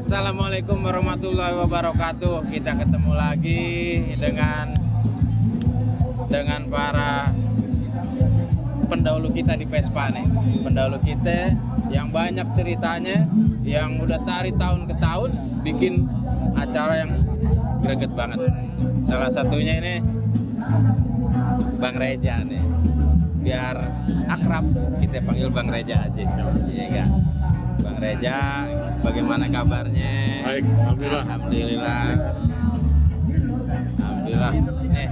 Assalamualaikum warahmatullahi wabarakatuh. Kita ketemu lagi dengan para pendahulu kita di Vespa nih. Pendahulu kita yang banyak ceritanya, yang udah dari tahun ke tahun bikin acara yang greget banget. Salah satunya ini Bang Reja nih. Biar akrab kita panggil Bang Reja aja. Iya enggak? Bang Reja, bagaimana kabarnya? Baik, alhamdulillah. Alhamdulillah. Nih,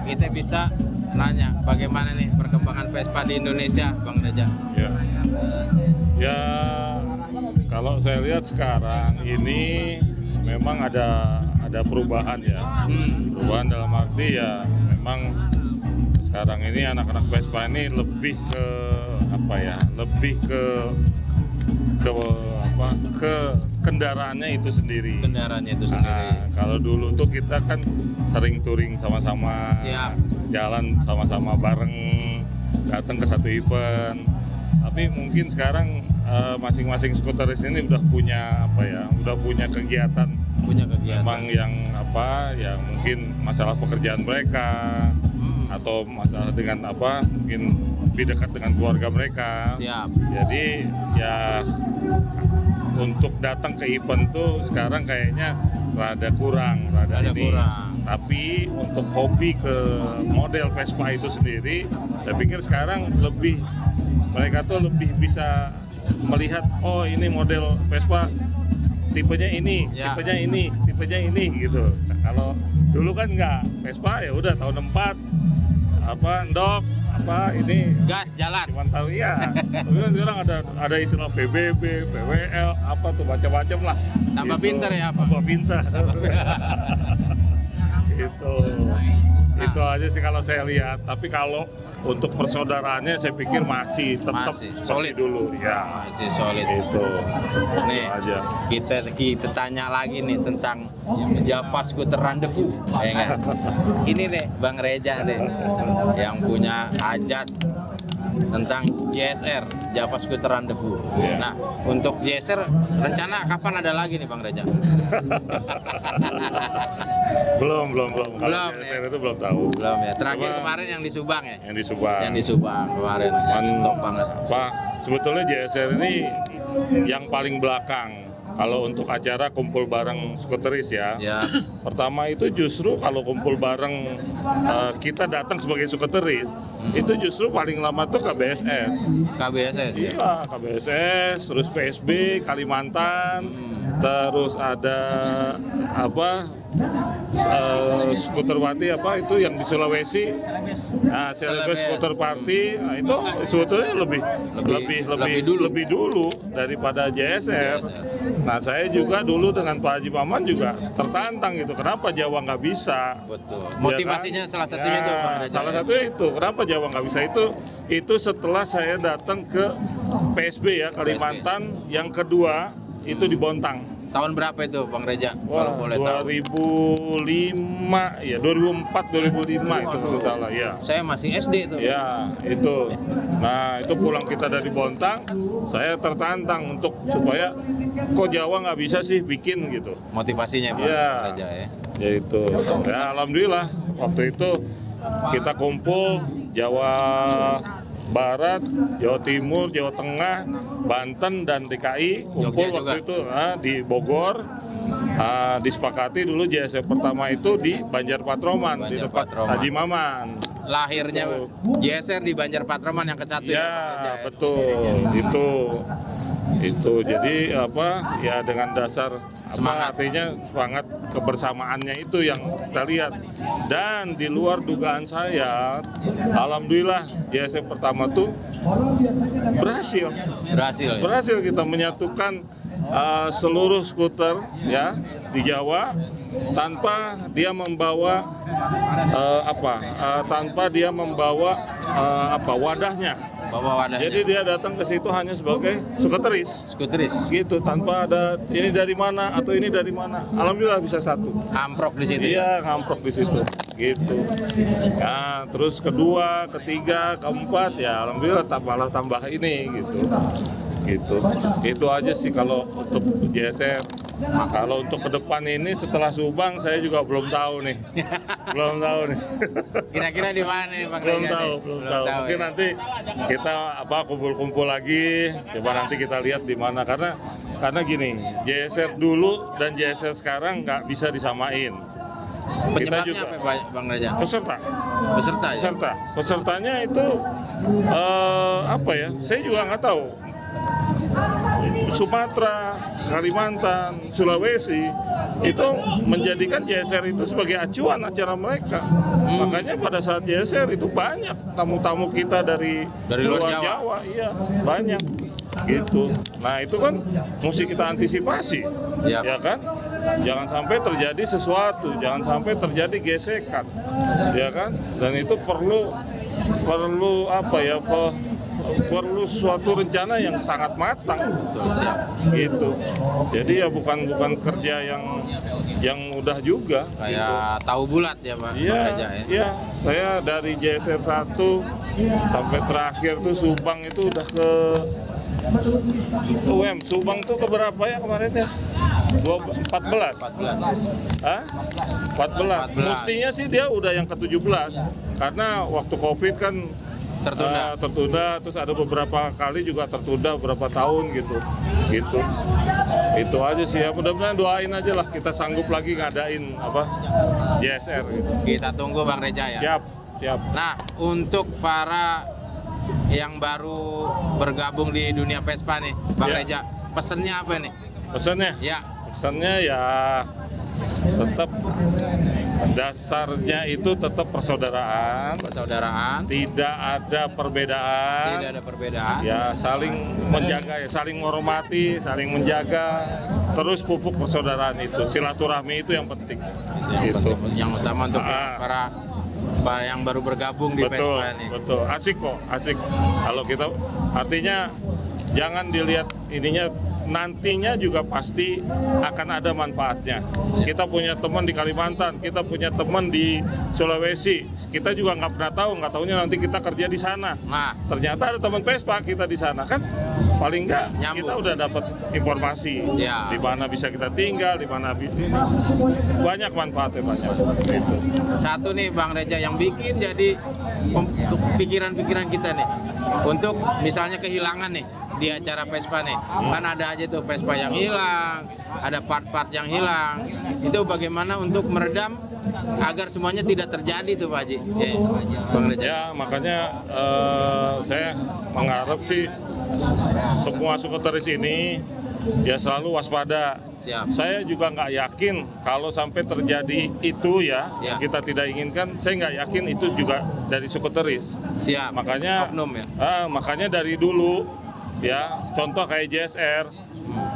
kita bisa nanya bagaimana nih perkembangan Vespa di Indonesia, Bang Reja? Ya, kalau saya lihat sekarang ini memang ada perubahan ya. Perubahan dalam arti ya memang sekarang ini anak-anak Vespa ini lebih ke apa ya? Lebih ke kendaraannya itu sendiri. Nah, kalau dulu tuh kita kan sering touring sama-sama, jalan sama-sama bareng, datang ke satu event. Tapi mungkin sekarang masing-masing skuteris ini udah punya udah punya kegiatan. Memang yang yang mungkin masalah pekerjaan mereka atau masalah dengan mungkin lebih dekat dengan keluarga mereka. Jadi ya untuk datang ke event tuh sekarang kayaknya rada kurang. Tapi untuk hobi ke model Vespa itu sendiri, saya pikir sekarang mereka tuh lebih bisa melihat, oh ini model Vespa tipenya ini, tipenya ini gitu. Nah, kalau dulu kan enggak, Vespa ya udah tahun 4 ndok ini gas jalan. Cuma tahu ya. Tapi kan sekarang ada istilah PBB, PWL, macam-macam lah. Tambah gitu. pinter ya Tambah pinter. Itu aja sih kalau saya lihat. Tapi kalau untuk persaudaraannya saya pikir masih tetap solid dulu ya. Masih solid. Itu. Nih, aja. Kita tanya lagi nih tentang Java Scooter Rendezvous. Ya kan? Ini nih Bang Reja nih yang punya hajat tentang JSR, Java Scooter Rendezvous. Nah, untuk JSR rencana kapan ada lagi nih Bang Reja? Belum. Kalau JSR itu belum tahu. Belum ya. Terakhir kemarin yang di Subang ya? Yang di Subang kemarin. Top banget. Sebetulnya JSR ini yang paling belakang. Kalau untuk acara kumpul bareng skuteris ya. Pertama itu justru kalau kumpul bareng kita datang sebagai skuteris, itu justru paling lama tuh KBSS. Ya? Iya, KBSS, terus PSB, Kalimantan, terus ada skuter Wati itu yang di Sulawesi. Nah, Celebes Skuter Party, nah itu sebetulnya lebih dulu daripada JSR. Nah, saya juga dulu dengan Pak Haji Maman juga tertantang gitu. Kenapa Jawa nggak bisa? Betul. Motivasinya salah satunya itu Pak Reja. Salah satunya itu. Kenapa Jawa nggak bisa itu setelah saya datang ke PSB ya Kalimantan yang kedua itu di Bontang. Tahun berapa itu Bang Reja? Kalau boleh tahu. 2005 ya, 2004 2005 itu kalau salah ya. Saya masih SD itu. Ya, itu. Nah, itu pulang kita dari Bontang, saya tertantang untuk supaya kok Jawa nggak bisa sih bikin gitu. Motivasinya Bang Reja ya. Ya itu. Ya alhamdulillah waktu itu kita kumpul Jawa Barat, Jawa Timur, Jawa Tengah, Banten dan DKI kumpul waktu itu di Bogor. Disepakati dulu JSR pertama itu di Banjar Patroman, di tempat Haji Maman. Lahirnya JSR di Banjar Patroman yang ke-1 ya. Betul. Itu jadi ya dengan dasar artinya semangat kebersamaannya itu yang kita lihat. Dan di luar dugaan saya, alhamdulillah JSR pertama tuh berhasil kita menyatukan seluruh skuter ya di Jawa tanpa dia membawa wadahnya. Jadi dia datang ke situ hanya sebagai skuteris gitu, tanpa ada ini dari mana atau ini dari mana. Alhamdulillah bisa satu. Ngamprok di situ. Iya, ngamprok di situ. Gitu. Nah, terus kedua, ketiga, keempat ya alhamdulillah tambah ini gitu. Itu aja sih kalau untuk JSR. Nah, kalau untuk ke depan ini setelah Subang saya juga belum tahu nih. Belum tahu nih. Kira-kira di mana nih Bang belum Reja? tahu, nih? belum tahu. Mungkin ya? nanti kita kumpul-kumpul lagi. Coba nanti kita lihat di mana karena gini, JSR dulu dan JSR sekarang nggak bisa disamain. Penyebabnya Kita juga, apa Bang Reja? peserta. Peserta ya? Pesertanya itu apa ya? Saya juga nggak tahu. Sumatera, Kalimantan, Sulawesi itu menjadikan JSR itu sebagai acuan acara mereka. Makanya pada saat JSR itu banyak tamu-tamu kita dari luar Jawa, iya banyak gitu. Nah itu kan mesti kita antisipasi, ya kan? Jangan sampai terjadi sesuatu, jangan sampai terjadi gesekan, ya kan? Dan itu perlu apa ya? Perlu suatu rencana yang sangat matang. Betul, siap. Gitu. Jadi ya bukan kerja yang mudah juga. Kayak tahu bulat ya Pak Reja ya. Iya, saya dari JSR 1 sampai terakhir tuh Subang itu udah ke Subang tuh ke berapa ya kemarin ya? 14. Hah? 14. Mestinya sih dia udah yang ke-17 karena waktu Covid kan tertunda, terus ada beberapa kali juga tertunda beberapa tahun gitu. Itu aja sih ya, mudah-mudahan doain aja lah kita sanggup lagi ngadain JSR gitu. Kita tunggu Bang Reja ya. Siap. Nah, untuk para yang baru bergabung di dunia Vespa nih, Bang Reja, pesennya apa nih? Pesannya? Ya. Pesannya ya tetap dasarnya itu tetap persaudaraan, tidak ada perbedaan, ya saling menjaga, ya saling menghormati, saling menjaga, terus pupuk persaudaraan itu, silaturahmi itu yang penting. Yang utama untuk para yang baru bergabung di Vespa ini. Betul, asik kok, asik. Kalau kita artinya jangan dilihat ininya, nantinya juga pasti akan ada manfaatnya. Kita punya teman di Kalimantan, kita punya teman di Sulawesi, kita juga nggak pernah tahu, nggak tahunya nanti kita kerja di sana. Nah, ternyata ada teman Vespa kita di sana kan, paling nggak kita udah dapat informasi di mana bisa kita tinggal, di mana banyak manfaatnya banyak. Gitu. Satu nih Bang Reja yang bikin jadi pikiran-pikiran kita nih, untuk misalnya kehilangan nih di acara Vespa nih, kan ada aja tuh Vespa yang hilang, ada part-part yang hilang. Itu bagaimana untuk meredam agar semuanya tidak terjadi tuh Pak Haji? Bang Reja. Ya makanya saya mengharap sih semua skuteris ini ya selalu waspada. Saya juga nggak yakin kalau sampai terjadi itu yang kita tidak inginkan. Saya nggak yakin itu juga dari skuteris. Makanya makanya dari dulu. Ya, contoh kayak JSR,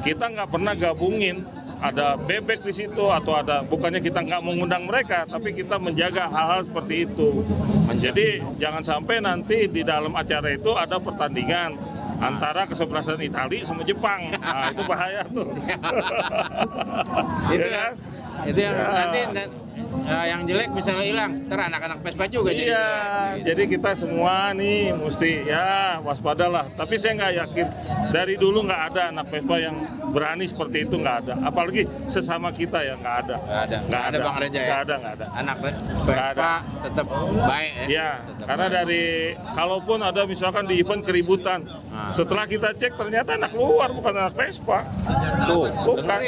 kita nggak pernah gabungin ada bebek di situ atau ada, bukannya kita nggak mengundang mereka, tapi kita menjaga hal-hal seperti itu. Jadi jangan sampai nanti di dalam acara itu ada pertandingan antara kesebelasan Italia sama Jepang. Nah, itu bahaya tuh. Itu yang nanti yang jelek misalnya hilang, ntar anak-anak Vespa juga jadi kita semua nih mesti ya waspadalah. Tapi saya nggak yakin, dari dulu nggak ada anak Vespa yang berani seperti itu, nggak ada. Apalagi sesama kita ya nggak ada. Nggak ada Bang Reja ya? Nggak ada. Anak Vespa tetap baik ya? Iya, karena dari kalaupun ada misalkan di event keributan, setelah kita cek ternyata anak luar, bukan anak Vespa. Tuh, bukan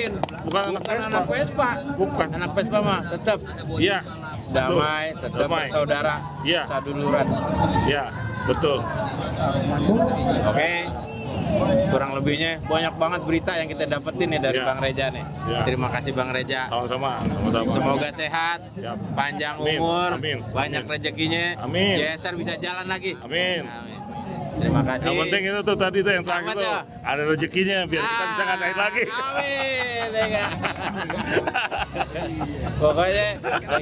anak Vespa. Bukan. Anak Vespa mah tetap. Iya. Damai, tetap bersaudara, saduluran. Iya, betul. Oke. Kurang lebihnya banyak banget berita yang kita dapetin nih dari Bang Reja nih. Terima kasih Bang Reja. Sama-sama. Semoga sehat, panjang umur, banyak rezekinya. Amin. JSR bisa jalan lagi. Amin. Terima kasih. Yang penting itu tuh tadi tuh yang terakhir tuh ada rezekinya biar kita bisa ngadain lagi. Amin. Pokoknya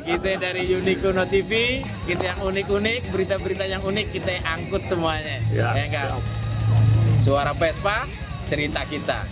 kita dari Unicorn TV, kita yang unik-unik, berita-berita yang unik kita angkut semuanya. Ya enggak? Suara Vespa, cerita kita.